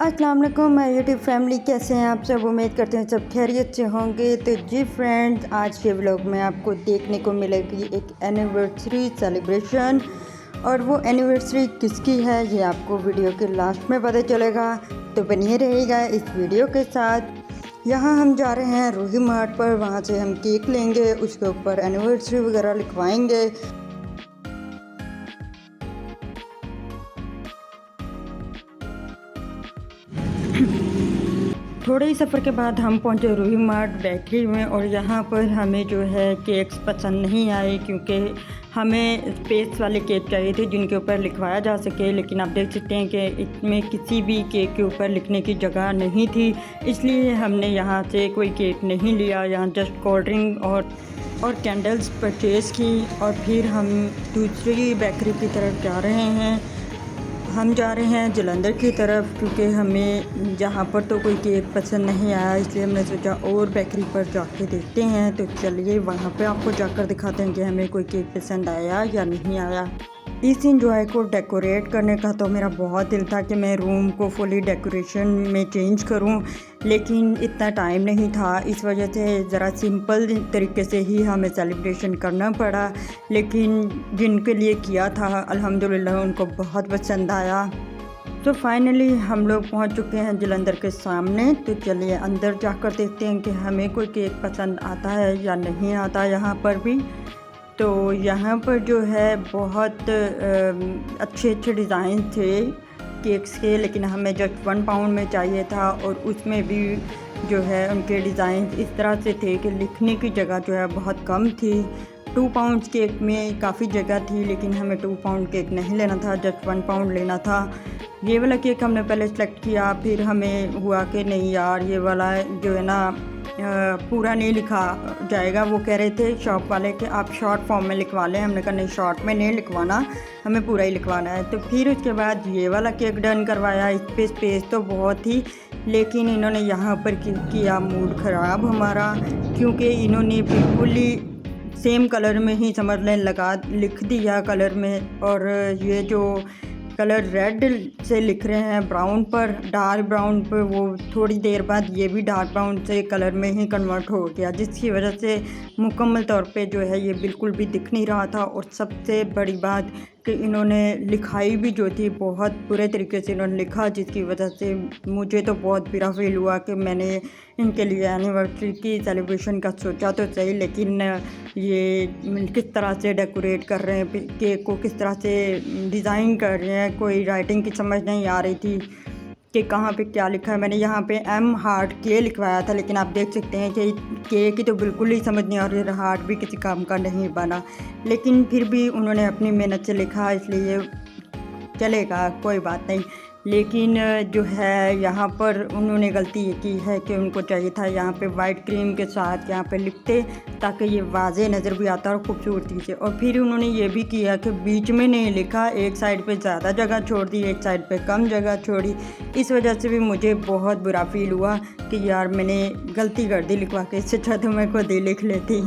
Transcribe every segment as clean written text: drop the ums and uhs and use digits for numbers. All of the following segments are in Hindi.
अस्सलाम वालेकुम माय यूट्यूब फैमिली, कैसे हैं आप सब। उम्मीद करते हैं सब खैरियत से होंगे। तो जी फ्रेंड्स, आज के व्लॉग में आपको देखने को मिलेगी एक एनिवर्सरी सेलिब्रेशन, और वो एनिवर्सरी किसकी है ये आपको वीडियो के लास्ट में पता चलेगा। तो बनिए रहिएगा इस वीडियो के साथ। यहाँ हम जा रहे हैं रूही मार्ट पर, वहाँ से हम केक लेंगे, उसके ऊपर एनिवर्सरी वगैरह लिखवाएंगे। थोड़े ही सफ़र के बाद हम पहुंचे रूही मार्ट बेकरी में, और यहाँ पर हमें जो है केक्स पसंद नहीं आए, क्योंकि हमें स्पेस वाले केक चाहिए थे जिनके ऊपर लिखवाया जा सके। लेकिन आप देख सकते हैं कि इसमें किसी भी केक के ऊपर लिखने की जगह नहीं थी, इसलिए हमने यहाँ से कोई केक नहीं लिया। यहाँ जस्ट कोल्ड ड्रिंक और कैंडल्स परचेज़ की, और फिर हम दूसरी बेकरी की तरफ जा रहे हैं। हम जा रहे हैं जलंधर की तरफ, क्योंकि हमें जहाँ पर तो कोई केक पसंद नहीं आया, इसलिए हमने सोचा और बेकरी पर जाके देखते हैं। तो चलिए वहाँ पे आपको जाकर दिखाते हैं कि हमें कोई केक पसंद आया या नहीं आया। इस इंजॉय को डेकोरेट करने का तो मेरा बहुत दिल था कि मैं रूम को फुली डेकोरेशन में चेंज करूं, लेकिन इतना टाइम नहीं था। इस वजह से ज़रा सिंपल तरीके से ही हमें सेलिब्रेशन करना पड़ा, लेकिन जिनके लिए किया था अल्हम्दुलिल्लाह उनको बहुत पसंद आया। तो फाइनली हम लोग पहुंच चुके हैं जलंधर के सामने। तो चलिए अंदर जाकर देखते हैं कि हमें कोई केक पसंद आता है या नहीं आता यहाँ पर भी। तो यहाँ पर जो है बहुत अच्छे अच्छे डिज़ाइन थे केक्स के, लेकिन हमें जस्ट 1 पाउंड में चाहिए था, और उसमें भी जो है उनके डिज़ाइन इस तरह से थे कि लिखने की जगह जो है बहुत कम थी। 2 पाउंड केक में काफ़ी जगह थी, लेकिन हमें 2 पाउंड केक नहीं लेना था, जस्ट 1 पाउंड लेना था। ये वाला केक हमने पहले सेलेक्ट किया, फिर हमें हुआ कि नहीं यार, ये वाला जो है ना पूरा नहीं लिखा जाएगा। वो कह रहे थे शॉप वाले कि आप शॉर्ट फॉर्म में लिखवा लें। हमने कहा नहीं, शॉर्ट में नहीं लिखवाना, हमें पूरा ही लिखवाना है। तो फिर उसके बाद ये वाला केक डन करवाया। इस पर स्पेस तो बहुत ही, लेकिन इन्होंने यहाँ पर किया मूड ख़राब हमारा, क्योंकि इन्होंने बिल्कुल ही सेम कलर में ही समझ लें लिख दिया कलर में। और ये जो कलर रेड से लिख रहे हैं ब्राउन पर, डार्क ब्राउन पर, वो थोड़ी देर बाद ये भी डार्क ब्राउन से कलर में ही कन्वर्ट हो गया, जिसकी वजह से मुकम्मल तौर पे जो है ये बिल्कुल भी दिख नहीं रहा था। और सबसे बड़ी बात कि इन्होंने लिखाई भी जो थी बहुत बुरे तरीके से इन्होंने लिखा, जिसकी वजह से मुझे तो बहुत बुरा फील हुआ कि मैंने इनके लिए एनिवर्सरी की सेलिब्रेशन का सोचा तो सही, लेकिन ये किस तरह से डेकोरेट कर रहे हैं केक को, किस तरह से डिज़ाइन कर रहे हैं, कोई राइटिंग की समझ नहीं आ रही थी कि कहाँ पे क्या लिखा है। मैंने यहाँ पे एम हार्ट के लिखवाया था, लेकिन आप देख सकते हैं कि के की तो बिल्कुल ही समझ नहीं आ रही, हार्ट भी किसी काम का नहीं बना। लेकिन फिर भी उन्होंने अपनी मेहनत से लिखा, इसलिए चलेगा, कोई बात नहीं। लेकिन जो है यहाँ पर उन्होंने गलती ये की है कि उनको चाहिए था यहाँ पे वाइट क्रीम के साथ यहाँ पे लिखते, ताकि ये वाज़े नज़र भी आता और खूबसूरती से। और फिर उन्होंने ये भी किया कि बीच में नहीं लिखा, एक साइड पे ज़्यादा जगह छोड़ दी, एक साइड पे कम जगह छोड़ी। इस वजह से भी मुझे बहुत बुरा फील हुआ कि यार मैंने गलती कर दी लिखवा के, इससे अच्छा तो मैं खुद ही लिख लेती।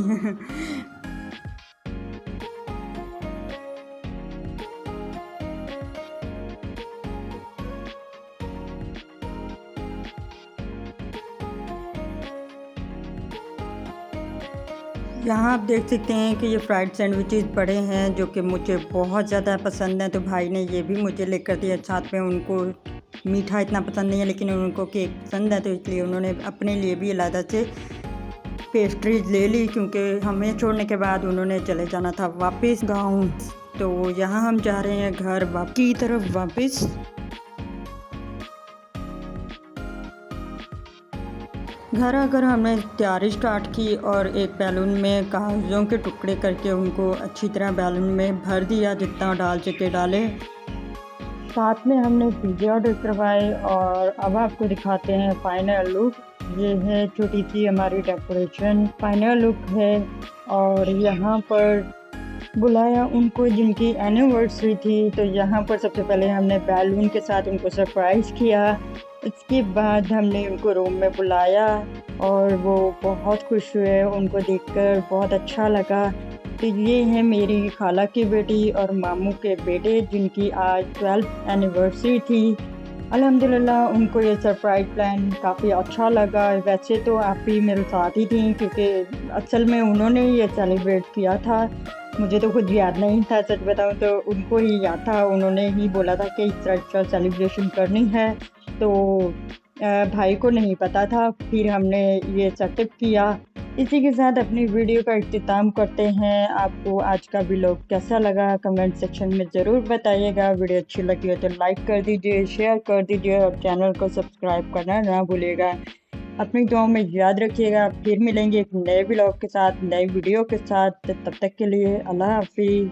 यहाँ आप देख सकते हैं कि ये फ्राइड सैंडविचेस पड़े हैं, जो कि मुझे बहुत ज़्यादा पसंद हैं। तो भाई ने ये भी मुझे लेकर दिया, साथ में उनको मीठा इतना पसंद नहीं है, लेकिन उनको केक पसंद है, तो इसलिए उन्होंने अपने लिए भी अलग से पेस्ट्रीज ले ली, क्योंकि हमें छोड़ने के बाद उन्होंने चले जाना था वापस गाँव। तो यहाँ हम जा रहे हैं घर की तरफ वापस। घर आकर हमने तैयारी स्टार्ट की, और एक बैलून में कागज़ों के टुकड़े करके उनको अच्छी तरह बैलून में भर दिया, जितना डाल सके डाले। साथ में हमने पिज़्ज़ा ऑर्डर करवाए, और अब आपको दिखाते हैं फाइनल लुक। ये है छोटी सी हमारी डेकोरेशन, फाइनल लुक है। और यहाँ पर बुलाया उनको जिनकी एनिवर्सरी थी, तो यहाँ पर सबसे पहले हमने बैलून के साथ उनको सरप्राइज़ किया। उसके बाद हमने उनको रूम में बुलाया, और वो बहुत खुश हुए, उनको देखकर बहुत अच्छा लगा। तो ये है मेरी खाला की बेटी और मामू के बेटे, जिनकी आज 12th एनिवर्सरी थी। अल्हम्दुलिल्लाह उनको ये सरप्राइज़ प्लान काफ़ी अच्छा लगा। वैसे तो आप भी मेरे साथ ही थीं क्योंकि असल में उन्होंने ये सेलिब्रेट किया था। मुझे तो खुद याद नहीं था, सच बताऊँ तो उनको ही याद था, उन्होंने ही बोला था कि इस तरह का सेलिब्रेशन करनी है। तो भाई को नहीं पता था, फिर हमने ये सेटअप किया। इसी के साथ अपनी वीडियो का इख्तिताम करते हैं। आपको आज का व्लॉग कैसा लगा कमेंट सेक्शन में ज़रूर बताइएगा। वीडियो अच्छी लगी हो तो लाइक कर दीजिए, शेयर कर दीजिए और चैनल को सब्सक्राइब करना ना भूलिएगा। अपनी दुआओं में याद रखिएगा। फिर मिलेंगे एक नए व्लॉग के साथ, नए वीडियो के साथ। तब तक के लिए अल्लाह हाफ़िज़।